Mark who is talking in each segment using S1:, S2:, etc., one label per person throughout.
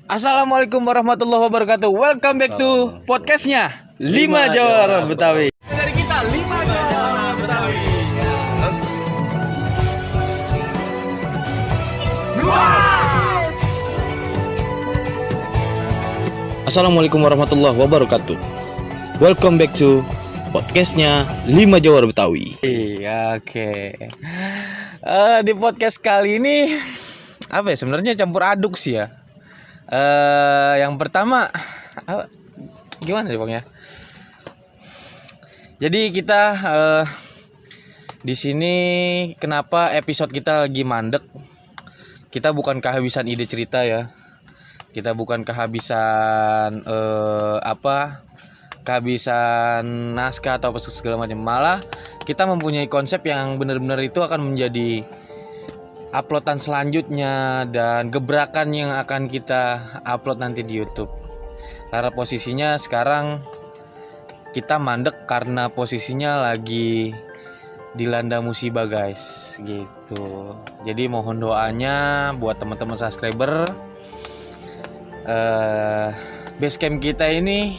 S1: Assalamualaikum warahmatullahi wabarakatuh. Welcome back to podcastnya 5 Jawara Betawi. Dari kita 5 Jawara Betawi. Assalamualaikum warahmatullahi wabarakatuh. Welcome back to podcastnya 5 Jawara Betawi. Iya, oke. Di podcast kali ini apa ya? Sebenarnya campur aduk sih ya. Yang pertama gimana nih Bang ya? Jadi kita di sini kenapa episode kita lagi mandek? Kita bukan kehabisan ide cerita ya. Kita bukan kehabisan kehabisan naskah atau segala macam. Malah kita mempunyai konsep yang benar-benar itu akan menjadi uploadan selanjutnya dan gebrakan yang akan kita upload nanti di YouTube. Karena posisinya sekarang kita mandek karena posisinya lagi dilanda musibah guys, gitu. Jadi mohon doanya buat teman-teman subscriber. Basecamp kita ini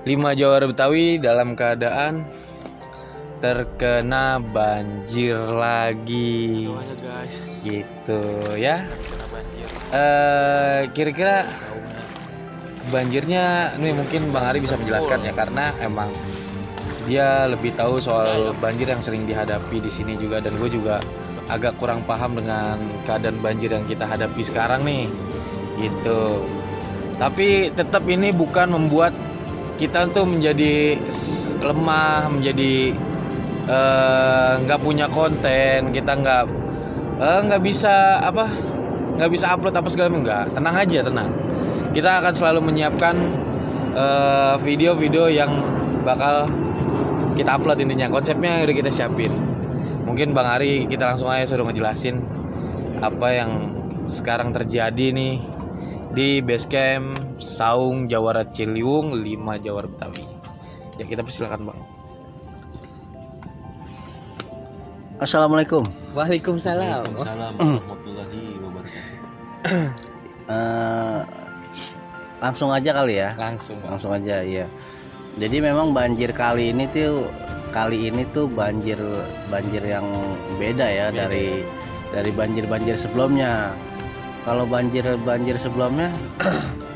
S1: 5 Jawara Betawi dalam keadaan terkena banjir lagi, gitu ya. Kira-kira banjirnya ini mungkin Bang Ari bisa menjelaskan ya, karena emang dia lebih tahu soal banjir yang sering dihadapi di sini juga, dan gue juga agak kurang paham dengan keadaan banjir yang kita hadapi sekarang nih, gitu. Tapi tetap ini bukan membuat kita tuh menjadi lemah, menjadi nggak punya konten, kita nggak bisa upload apa segala, enggak. Tenang aja, tenang. Kita akan selalu menyiapkan video-video yang bakal kita upload. Intinya konsepnya udah kita siapin. Mungkin Bang Ari kita langsung aja suruh ngejelasin apa yang sekarang terjadi nih di Basecamp Saung Jawara Ciliwung 5 Jawara Betawi. Ya, kita persilakan Bang.
S2: Assalamualaikum.
S1: Waalaikumsalam.
S3: Waalaikumsalam warahmatullahi wabarakatuh.
S2: Langsung aja kali ya.
S1: Langsung
S2: aja ya. Jadi memang banjir kali ini tuh banjir yang beda ya. dari banjir sebelumnya. Kalau banjir sebelumnya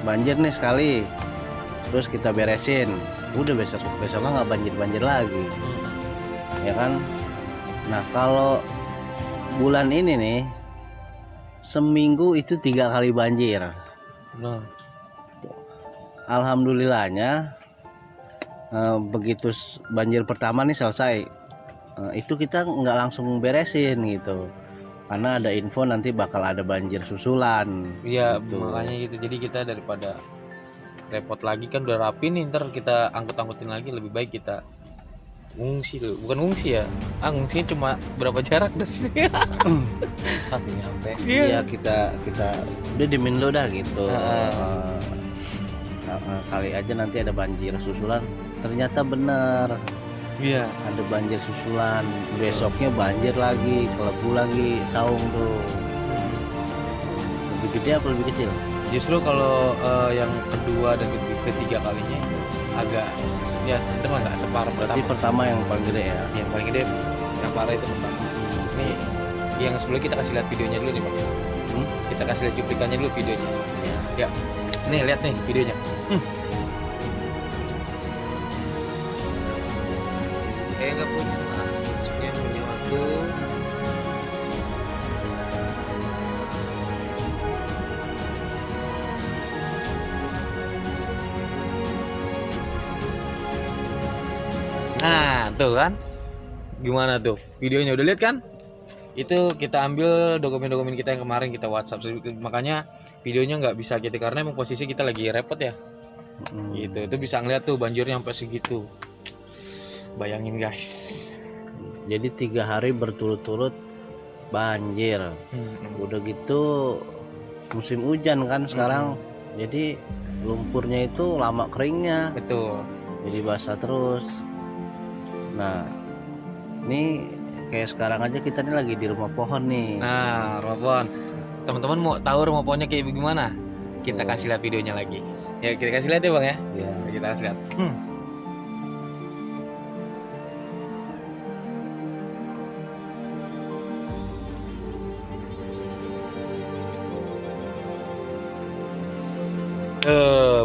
S2: banjir nih sekali, terus kita beresin, udah besoknya nggak banjir lagi, ya kan. Nah kalau bulan ini nih seminggu itu 3 kali banjir. Alhamdulillahnya begitu banjir pertama nih selesai, itu kita nggak langsung beresin gitu, karena ada info nanti bakal ada banjir susulan.
S1: Iya
S2: gitu.
S1: Makanya gitu. Jadi kita daripada repot lagi, kan udah rapi nih, ntar kita angkut-angkutin lagi, lebih baik kita ngungsi dulu. Bukan ngungsi ya, ngungsinya cuma berapa jarak dari sini.
S2: Satu nyampe.
S1: Iya.
S2: Iya kita udah dimin lo dah gitu. Kali aja nanti ada banjir susulan. Ternyata bener.
S1: Iya.
S2: Ada banjir susulan. Besoknya banjir lagi, kelebu lagi Saung tuh. Lebih gede apa lebih kecil?
S1: Justru kalau yang kedua dan ketiga kalinya agak ya sedang, nggak separah
S2: Berarti pertama yang paling gede ya.
S1: Yang paling gede, yang parah itu pertama. Nih yang sebelum kita kasih lihat videonya dulu nih Bang. Kita kasih lihat cuplikannya dulu videonya. Ya. Nih lihat nih videonya.
S3: Nggak punya, maksudnya punya waktu.
S1: Nah, tuh kan. Gimana tuh? Videonya udah lihat kan? Itu kita ambil dokumen-dokumen kita yang kemarin kita WhatsApp. Makanya videonya nggak bisa gitu karena emang posisi kita lagi repot ya. Gitu. Itu bisa ngeliat tuh banjirnya sampai segitu. Bayangin guys.
S2: Jadi 3 hari berturut-turut banjir. Udah gitu musim hujan kan sekarang. Jadi lumpurnya itu lama keringnya.
S1: Betul.
S2: Jadi basah terus. Nah, ini kayak sekarang aja kita nih lagi di rumah pohon nih.
S1: Nah, rumah pohon. Teman-teman mau tahu rumah pohonnya kayak gimana? kita
S2: Oh.
S1: kasih lihat videonya lagi. Ya kita kasih lihat ya bang ya.
S2: Ya.
S1: Kita kasih lihat.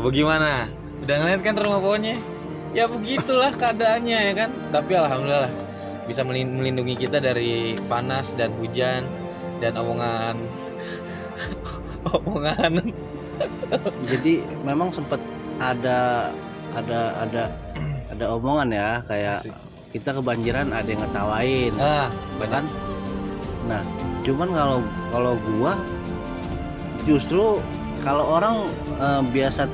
S1: Bagaimana? Udah ngeliat kan rumah pohonnya? Ya begitulah keadaannya ya kan. Tapi alhamdulillah lah, bisa melindungi kita dari panas dan hujan dan omongan omongan.
S2: Jadi memang sempat ada omongan ya kayak
S1: Asik.
S2: kita kebanjiran ada yang ngetawain
S1: Ah,
S2: kan. Nah, cuman kalau gua justru kalau orang biasa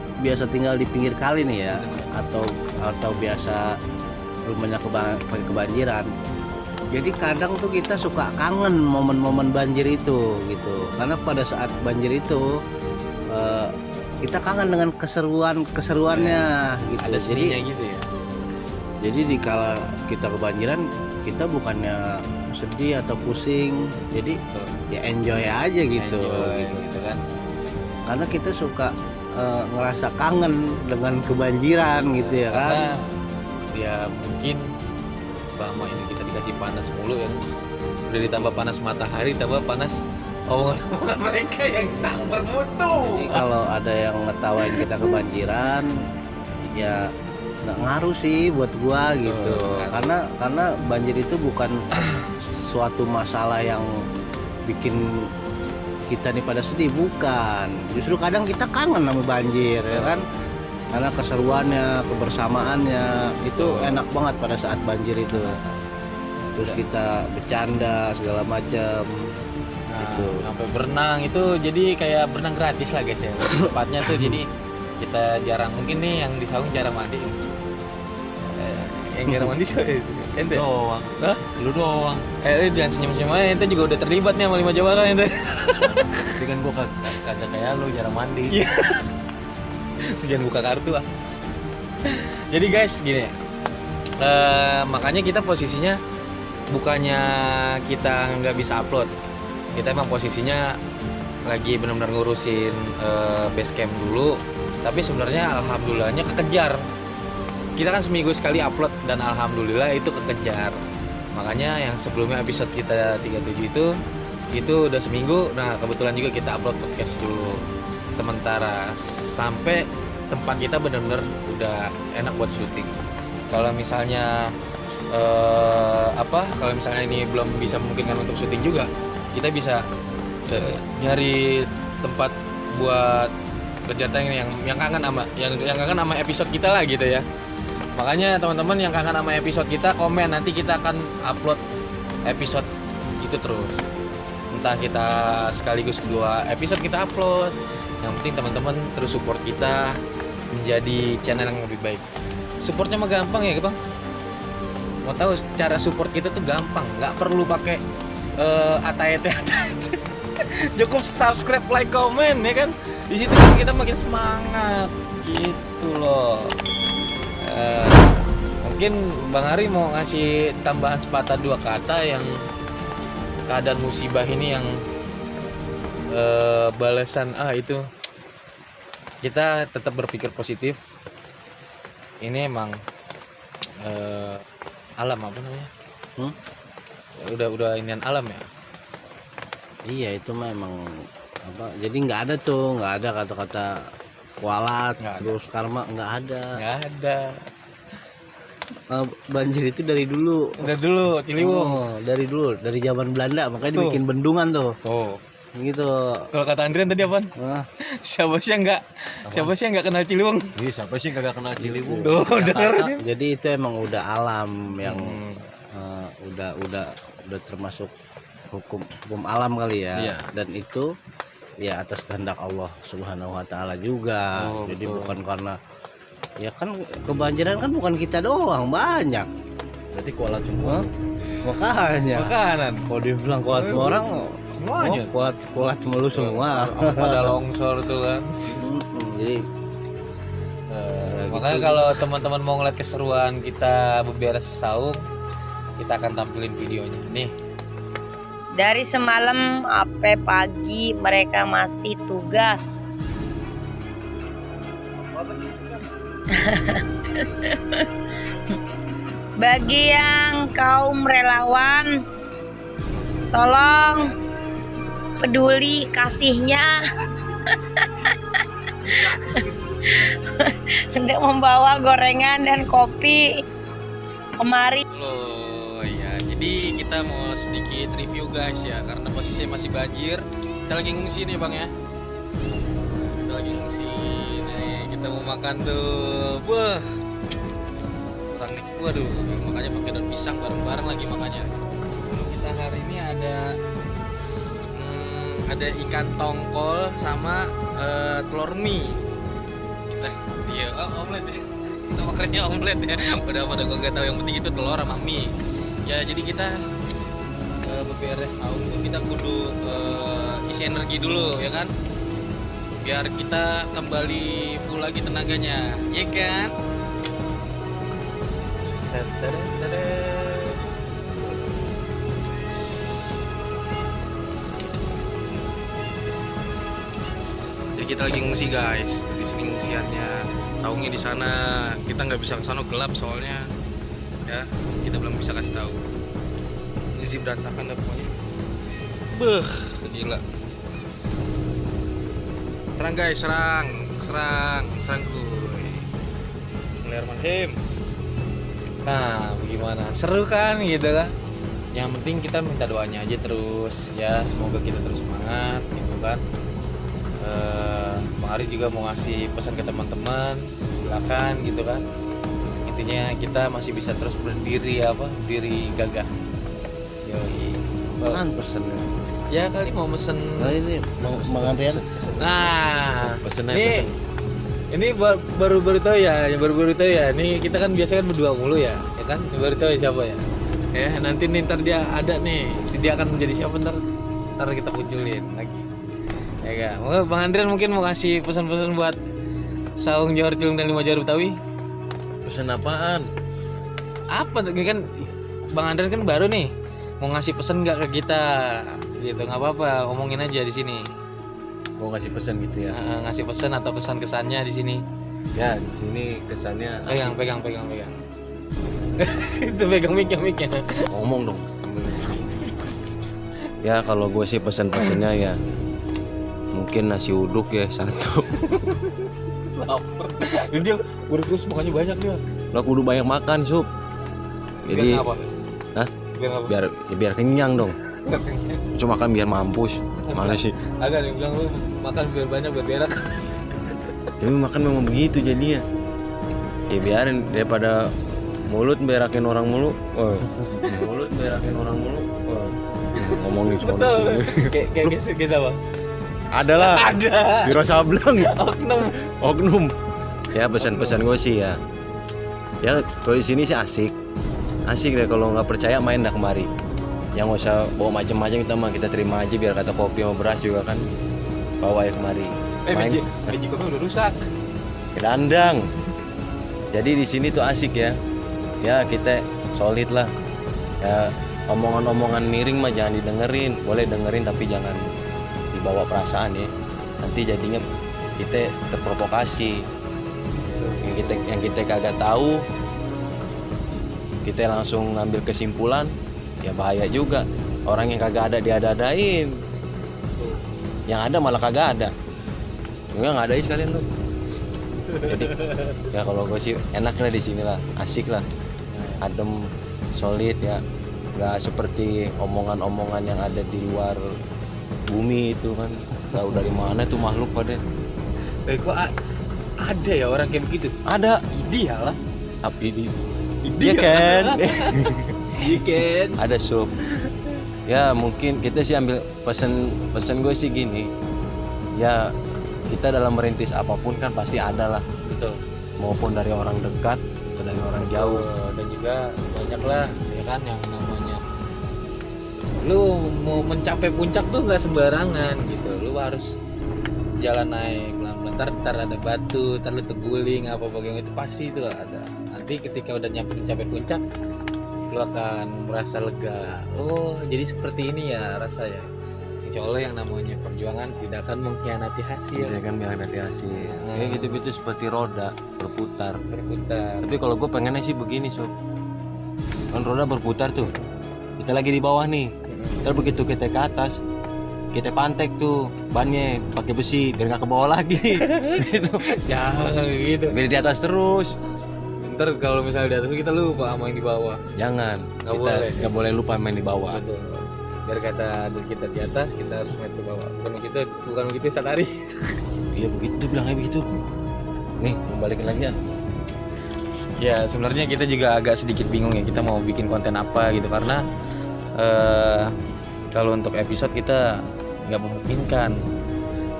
S2: tinggal di pinggir kali nih ya atau biasa rumahnya kebanjiran. Jadi kadang tuh kita suka kangen momen-momen banjir itu gitu. Karena pada saat banjir itu kita kangen dengan keseruannya gitu.
S1: ada seninya gitu ya.
S2: Jadi di kala kita kebanjiran kita bukannya sedih atau pusing. Jadi ya enjoy aja gitu.
S1: Enjoy,
S2: gitu.
S1: gitu kan.
S2: Karena kita suka ngerasa kangen dengan kebanjiran gitu ya kan.
S1: Karena ya mungkin selama ini kita dikasih panas mulu ya, udah ditambah panas matahari, tambah panas omongan mereka yang tak bermutu.
S2: Jadi kalau ada yang ngetawain kita kebanjiran ya nggak ngaruh sih buat gua gitu. Karena banjir itu bukan suatu masalah yang bikin kita nih pada sedih, bukan. Justru kadang kita kangen sama banjir ya kan. Karena keseruannya, kebersamaannya itu enak banget pada saat banjir itu. Terus kita bercanda segala macam.
S1: Nah,
S2: Gitu.
S1: sampai berenang itu jadi kayak berenang gratis lah guys ya. Tempatnya tuh jadi kita jarang, mungkin nih yang di Saung jarang mandi. Yang jarang mandi siapa? Ente
S3: Doang.
S1: Hah?
S3: Lu doang.
S1: Jangan senyum-senyum aja, ente juga udah terlibat nih sama 5 Jawara ente.
S3: Tapi kan gua kagak kayak lu jarang mandi.
S1: Iya. Jangan buka kartu ah. Jadi guys gini, makanya kita posisinya bukannya kita nggak bisa upload, kita emang posisinya lagi benar-benar ngurusin base camp dulu. Tapi sebenarnya alhamdulillahnya kekejar. Kita kan seminggu sekali upload dan alhamdulillah itu kekejar. Makanya yang sebelumnya episode kita 37 itu udah seminggu. Nah kebetulan juga kita upload podcast dulu sementara sampai tempat kita benar-benar udah enak buat syuting. Kalau misalnya kalau misalnya ini belum bisa memungkinkan untuk syuting juga, kita bisa nyari tempat buat kegiatan yang kangen sama episode kita lah gitu ya. Makanya teman-teman yang kangen sama episode kita komen, nanti kita akan upload episode itu terus. Entah kita sekaligus 2 episode kita upload. Yang penting teman-teman terus support kita menjadi channel yang lebih baik. Supportnya mah gampang ya bang. Mau tahu cara support kita tuh gampang, nggak perlu pakai ATT. Cukup subscribe, like, komen ya kan. Di situ kita makin semangat gitu loh. Mungkin Bang Ari mau ngasih tambahan sepatah 2 kata yang keadaan musibah ini yang balasan itu kita tetap berpikir positif. Ini emang alam apa namanya? Udah inian alam ya.
S2: Iya itu memang apa? Jadi nggak ada kata-kata kualat,
S1: Nggak ada.
S2: terus karma nggak ada.
S1: Nggak ada.
S2: Banjir itu dari dulu.
S1: Udah dulu Ciliwung.
S2: Dari zaman Belanda makanya
S1: Tuh.
S2: dibikin bendungan tuh.
S1: Oh.
S2: Gitu.
S1: Kalau kata Andrian tadi apaan?
S2: Nah,
S1: Siapa sih yang nggak kenal Ciliwung?
S3: Ih, siapa sih kagak kenal Ciliwung?
S1: Tuh, denger.
S2: jadi itu emang udah alam yang
S1: Hmm.
S2: udah termasuk hukum alam kali ya.
S1: Iya.
S2: Dan itu ya atas kehendak Allah Subhanahu wa taala juga.
S1: Oh,
S2: Jadi
S1: betul.
S2: bukan karena ya kan kebanjiran kan bukan kita doang, banyak.
S3: Berarti kualat semua.
S2: Makanya
S1: Makanan.
S2: kalau dibilang kuat semua orang
S1: Semuanya.
S2: kuat mulu semua.
S1: Pada longsor tuh kan.
S2: Jadi
S1: Makanya
S2: gitu.
S1: kalau teman-teman mau ngeliat keseruan kita beberes saung, kita akan tampilin videonya. Nih,
S4: Dari semalam sampai pagi mereka masih tugas. Bagi yang kaum relawan, tolong peduli kasihnya untuk membawa gorengan dan kopi kemari.
S1: Halo ya, jadi kita mau sedikit review guys ya, karena posisinya masih banjir. Kita lagi ngungsi nih bang ya. Kita lagi ngungsi nih, kita mau makan tuh. Wah, orang nih, waduh, makanya pakai daun pisang bareng-bareng lagi makanya. Kita hari ini ada ikan tongkol sama telur mie. Kita omelet ya. Kita makannya omelet ya. Udah pada gua gak tahu, yang penting itu telur sama mie. Ya jadi kita beberes saung tuh kita kudu isi energi dulu ya kan. Biar kita kembali full lagi tenaganya, ya kan? Jadi kita lagi ngungsi guys, di sini ngungsiannya, saungnya di sana. Kita nggak bisa ke sana, gelap soalnya, ya. Kita belum bisa kasih tahu. Ngisi berantakan dah pokoknya. Beuh, gila. Serang guys, serang kuy. Bismillahirrahmanirrahim. Nah, bagaimana? Seru kan gitu kan? Yang penting kita minta doanya aja terus ya, semoga kita terus semangat gitu kan. Bang Ari juga mau ngasih pesan ke teman-teman, silakan gitu kan. Intinya kita masih bisa terus berdiri diri gagah. Yoi.
S2: Apaan pesennya?
S1: Ya kali mau mesen.
S2: Nah ini mau Bang Andrian.
S1: Nah,
S3: Pesen
S1: ini baru tahu ya, yang baru tahu ya. Nih kita kan biasa kan berdua mulu ya kan? Yang baru tahu ya siapa ya? Ya nanti nih ntar dia ada nih, dia akan menjadi siapa ntar kita munculin lagi. Ya kan? Maka Bang Andrian mungkin mau kasih pesan-pesan buat saung Johor Cilung dan 5 Johor Betawi.
S3: Pesan apaan?
S1: Apa tuh kan Bang Andrian kan baru nih, mau ngasih pesan nggak ke kita? Gitu, nggak apa-apa, omongin aja di sini.
S3: Mau ngasih pesan gitu ya?
S1: Ngasih pesan atau kesan kesannya di sini.
S3: Ya di sini kesannya asik.
S1: Pegang. Itu pegang mic-nya.
S3: Ngomong dong. Ya kalau gue sih pesan-pesannya ya mungkin nasi uduk ya satu.
S1: Lapar. Dia berkus makanya banyak dia.
S3: Lo kudu banyak makan sup. Jadi
S1: Biar apa?
S3: Hah?
S1: Biar apa?
S3: biar kenyang dong. Cuma makan biar mampus. Mana sih?
S1: Agak nih bilang lu makan biar banyak biar berak.
S3: Tapi makan memang begitu jadinya. Ya biarin daripada mulut berakin orang mulu. Mulut berakin orang mulu. Ngomongin soal
S1: Betul. Kayak siapa?
S3: Ada lah.
S1: Ada.
S3: Biro Sableng.
S1: Oknum.
S3: Ya pesan-pesan gue sih ya. Ya kalau di sini sih asik deh. Kalau nggak percaya main dah kemari. Yang nggak usah bawa macam-macam, kita terima aja, biar kata kopi sama beras juga kan bawa ya kemari. Main.
S1: Biji kopi udah rusak.
S3: Ke dandang. Jadi di sini tuh asik ya. Ya kita solid lah. Ya omongan-omongan miring mah jangan didengerin. Boleh dengerin tapi jangan dibawa perasaan ya. Nanti jadinya kita terprovokasi. Yang kita kagak tahu, kita langsung ngambil kesimpulan, ya bahaya juga. Orang yang kagak ada diada-adain, yang ada malah kagak ada. Enggak ngadain sekalian lu. Jadi ya kalau gue sih enak lah di sini lah, asik lah, adem, solid ya. Nggak seperti omongan-omongan yang ada di luar bumi itu kan. Tahu dari mana tuh makhluk pada.
S1: Kok ada ya orang kayak begitu?
S3: Ada.
S1: Ideal lah.
S3: Iya kan?
S1: Iya kan?
S3: Ada sup. Ya mungkin kita sih ambil pesan gue sih gini. Ya kita dalam merintis apapun kan pasti ada lah.
S1: Betul.
S3: Maupun dari orang dekat atau dari orang jauh.
S1: Dan juga banyak lah ya kan yang namanya lu mau mencapai puncak tuh nggak sembarangan gitu. Lu harus jalan naik pelan-pelan. Ntar ada batu, ntar lu terguling apa bagaimana, itu pasti itu ada. Nanti ketika udah mencapai puncak, lu akan merasa lega. Oh jadi seperti ini ya rasanya. Insya Allah yang namanya perjuangan tidak akan mengkhianati hasil.
S3: ya kan biar nanti hasil. Ya gitu-gitu seperti roda berputar.
S1: Berputar.
S3: Tapi kalau gue pengennya sih begini sob, kan roda berputar tuh, kita lagi di bawah nih, ntar begitu kita ke atas, kita pantek tuh bannya pakai besi biar nggak ke bawah lagi. Gitu.
S1: Jangan gitu.
S3: Biar di atas terus.
S1: Ntar kalau misalnya di atas kita lupa sama yang di bawah.
S3: Jangan.
S1: Nggak
S3: Kita
S1: boleh.
S3: nggak boleh lupa main di bawah.
S1: Betul. Biar kata kita di atas, kita harus main ke bawah. Bukan begitu Satari.
S3: Iya begitu, bilangnya begitu. Nih, mau balikin lagi ya.
S1: Ya sebenarnya kita juga agak sedikit bingung ya, kita mau bikin konten apa gitu karena kalau untuk episode kita nggak memungkinkan.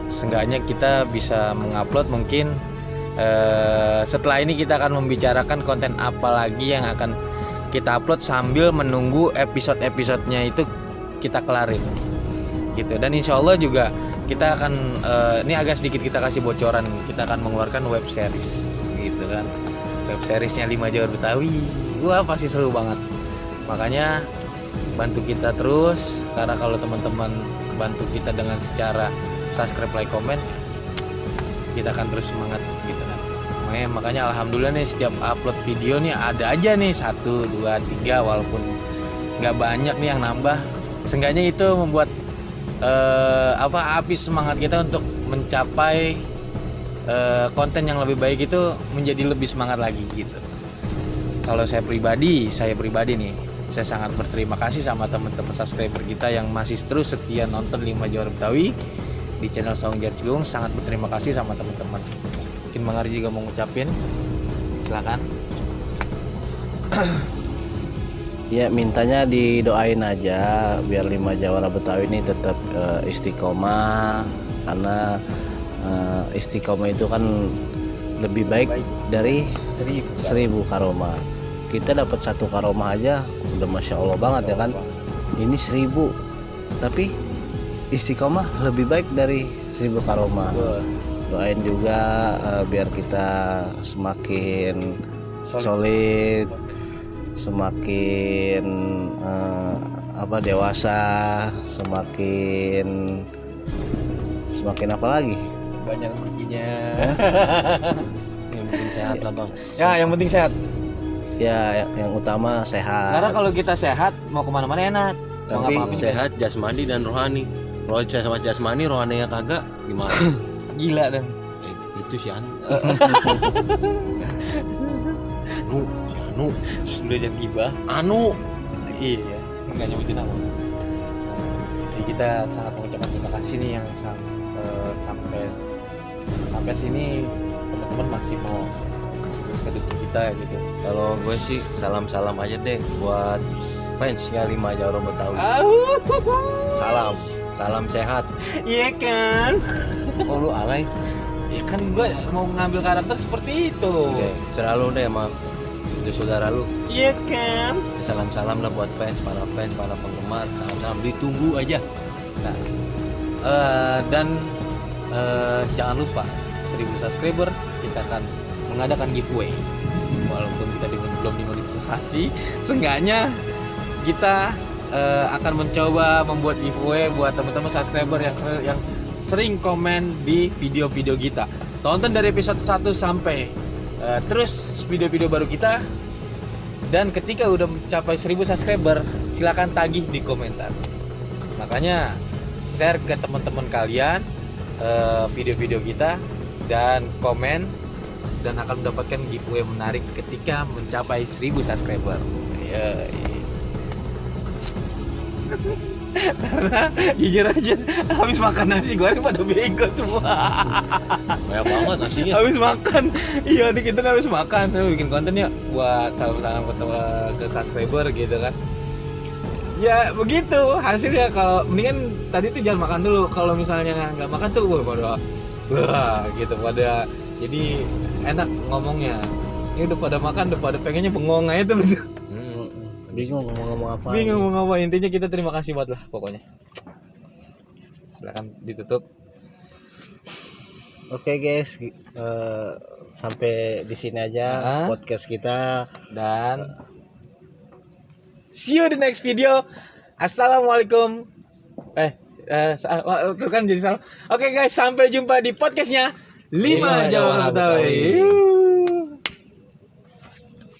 S1: Seenggaknya kita bisa mengupload mungkin setelah ini kita akan membicarakan konten apa lagi yang akan kita upload sambil menunggu episode-episodenya itu kita kelarin gitu. Dan insya Allah juga kita akan ini agak sedikit kita kasih bocoran, kita akan mengeluarkan web series gitu kan. Web seriesnya 5 Jalur Betawi. Gua pasti seru banget. Makanya bantu kita terus, karena kalau teman-teman bantu kita dengan secara subscribe, like, comment, kita akan terus semangat gitu kan. Makanya alhamdulillah nih setiap upload video nih ada aja nih 1, 2, 3 walaupun nggak banyak nih yang nambah. Seenggaknya itu membuat api semangat kita untuk mencapai konten yang lebih baik itu menjadi lebih semangat lagi gitu. Kalau saya pribadi nih, saya sangat berterima kasih sama teman-teman subscriber kita yang masih terus setia nonton 5 Jalur Betawi di channel Saung Jar Ciliwung. Sangat berterima kasih sama teman-teman. Mungkin Bang Ari juga mau ngucapin, silakan.
S2: Ya mintanya didoain aja biar 5 Jawara Betawi ini tetap istiqomah, karena istiqomah itu kan lebih baik dari 1000 karomah. Kita dapat 1 karomah aja udah masya Allah banget ya kan. Ini 1000 tapi istiqomah lebih baik dari 1000 karomah. Doain juga biar kita semakin solid, semakin dewasa, semakin apa lagi?
S1: Banyak rezekinya.
S3: Yang penting sehat lah bang.
S1: Ya, yang penting sehat.
S2: Ya yang utama sehat.
S1: Karena kalau kita sehat mau kemana-mana enak. Mau
S3: Tapi
S1: ngapa-ngapain
S3: sehat jasmani dan rohani. Kalau sama jasmani, rohaninya kagak, gimana?
S1: gila dan.
S3: Itu si Anu. Si Anu.
S1: Sudah jangan gibah.
S3: Anu.
S1: Iya, nggak nyebutin nama. Jadi kita sangat mengucapkan terima kasih nih yang sampai sini teman-teman masih mau terus kedukung kita gitu.
S3: Kalau gue sih salam-salam aja deh buat fansnya 5 Jalur Betawi. Salam sehat.
S1: Iya kan?
S3: Oh lu alay?
S1: Ya kan gue mau ngambil karakter seperti itu.
S3: Oke, selalu deh sama itu saudara lu.
S1: Iya kan?
S3: Salam-salam lah buat para penggemar. Salam-salam, ditunggu aja.
S1: Nah, dan jangan lupa 1000 subscriber kita akan mengadakan giveaway. Walaupun kita belum dimonetisasi, seenggaknya kita akan mencoba membuat giveaway buat teman-teman subscriber yang sering komen di video-video kita. Tonton dari episode 1 sampai terus video-video baru kita. Dan ketika udah mencapai 1000 subscriber, silakan tagih di komentar. Makanya share ke teman-teman kalian video-video kita dan komen, dan akan mendapatkan giveaway menarik ketika mencapai 1000 subscriber. Karena jujur aja habis makan nasi goreng pada bego semua.
S3: Banyak banget nasinya.
S1: Habis makan, iya nih kita habis makan, terus bikin konten ya buat salam-salam ke subscriber gitu kan. Ya begitu hasilnya. Kalau mendingan tadi tuh jangan makan dulu. Kalau misalnya nggak makan tuh wah gitu pada jadi enak ngomongnya. Ini udah pada makan, udah pada pengennya bengong aja tuh betul.
S2: Bingung mau ngomong apa.
S1: Bingung mau ngomong. Intinya kita terima kasih banget lah pokoknya. Silakan ditutup.
S2: Oke guys, sampai di sini aja podcast kita,
S1: dan see you di next video. Assalamualaikum.
S5: Itu kan jadi salah. Oke guys, sampai jumpa di podcastnya 5
S1: Lima
S5: Jawaban
S1: Jawaban
S5: Betawi.
S1: Betawi.